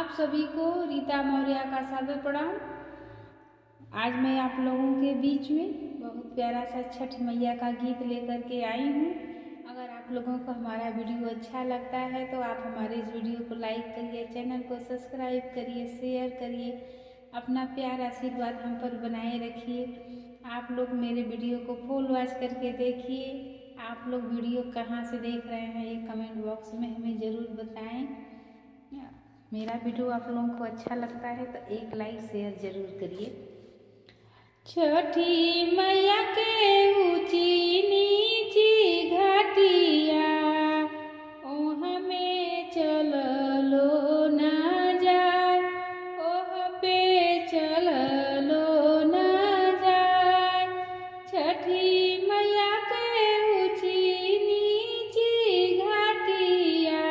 आप सभी को रीता मौर्य का सादर प्रणाम। आज मैं आप लोगों के बीच में बहुत प्यारा सा छठ मैया का गीत लेकर के आई हूँ। अगर आप लोगों को हमारा वीडियो अच्छा लगता है तो आप हमारे इस वीडियो को लाइक करिए, चैनल को सब्सक्राइब करिए, शेयर करिए, अपना प्यार आशीर्वाद हम पर बनाए रखिए। आप लोग मेरे वीडियो को फुल वॉच करके देखिए। आप लोग वीडियो कहाँ से देख रहे हैं ये कमेंट बॉक्स में हमें ज़रूर बताएं। मेरा वीडियो आप लोगों को अच्छा लगता है तो एक लाइक शेयर ज़रूर करिए। छठी मैया के ऊंची नीची घाटिया ओह में चललो ना जाए, ओह पे चललो ना जाए। छठी मैया के ऊंची नीची घाटिया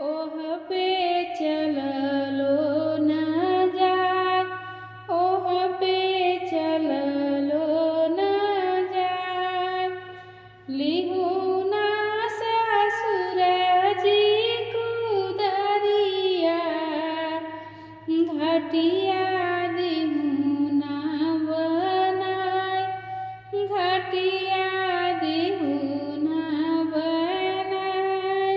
ओह पे चललो ना जाए, ओह पे चललो ना जाए। लिहू ना ससुर जी कुदरिया, घटिया दिहू ना बनाए, घटिया दिहू ना बनाए।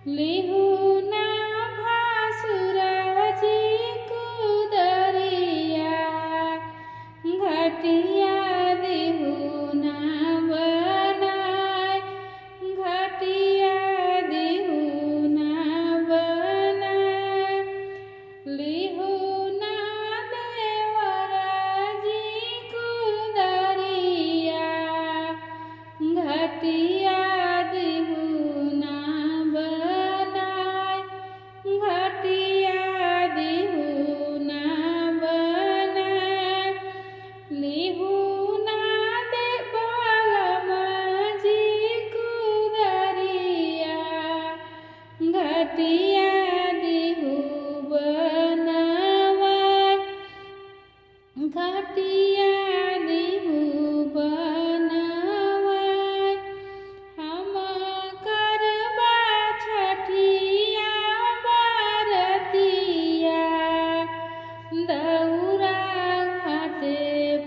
लिहू ना भासुर जी कुदरिया, घटिया दिहू ना बनाए, घटिया दिहू ना बनाए। लिहू ना देवर जी कुदरिया, घटिया दिहू ना बनाए, घटिया दिहू ना बनाए। लिहू ना दे बालम जी कुदरिया, घटिया दिहू बनवाए, घटिया दिहू बनवाए। हम करबा छठिया बरतिया, दौरा घाटे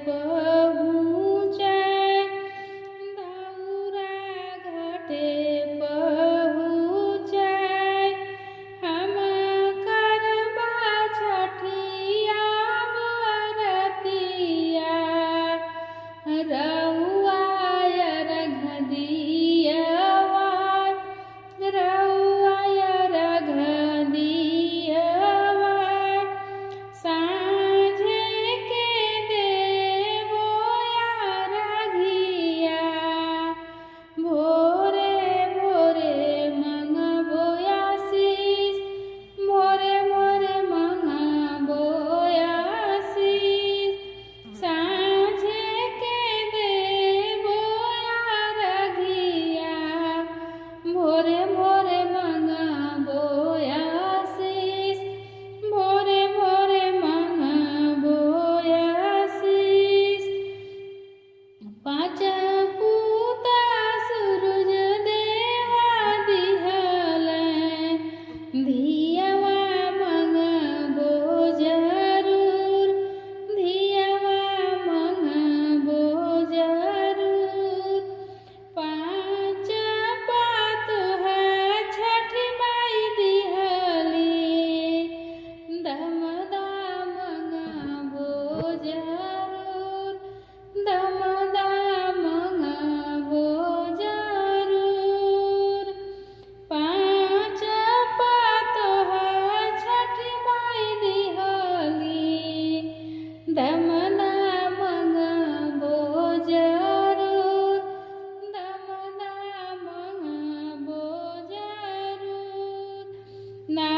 पहुँचे, दौरा घाटे पहुँचे। हम करबा छठिया बरतिया, रउआ अर्घ दियवा, रउआ अर्घ दियवा। साँझे के देबो अर्घिया, भोरे भोरे मंगबो आशीष, भोरे भोरे मंगबो आशीष। साँझे के देबो अर्घिया, भोरे भोरे मंगबो आशीष, भोरे भोरे मंगबो आशीष। पाँच पूता सूरज देवा दिहलें, धियवा मंगबो जरूर, धियवा मंगबो जरूर। पाँच पातोहा छठी माई दिहली, दमदा मंगबो जरूर, दमदा मंगबो जरूर। पाँच पातोहा छठी माई दिहली, दमदा मंगबो जरूर, दमदा मंगबो जरूर। ना